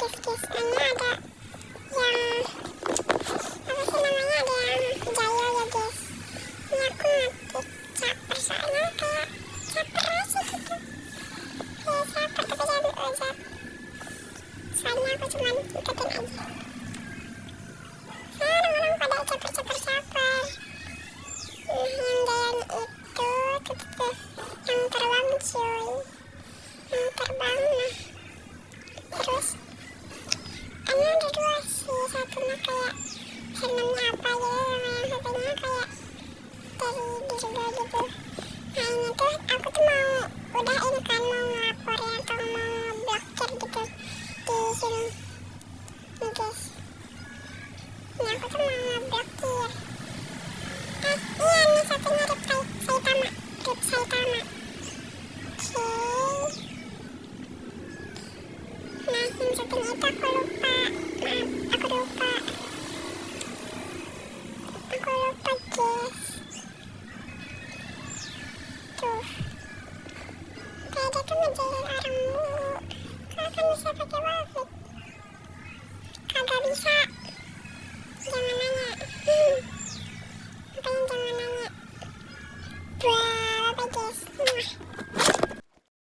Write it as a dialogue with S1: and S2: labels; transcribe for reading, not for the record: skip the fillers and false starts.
S1: guys, ada yang apa sih namanya, ada yang jayo ya guys. Ini aku ngetik caper soalnya kayak caper aja gitu, kayak caper tapi jadi ojek. Soalnya aku cuma ikutin aja. Orang-orang pada caper-caper. Yang gayanya itu tuh yang terbang cuy, yang terbang. Nah terus ini ada dua sih, satunya kayak filmnya apa gitu, yang satunya kayak dari diri gitu. Nah ini tuh aku tuh mau udah ini kan mau ngelaporin atau mau ngeblokir gitu di sini nih guys. Ini aku tuh mau ngeblokir. Iya nih satunya Rip Saitama. Oke. Nah yang satunya itu aku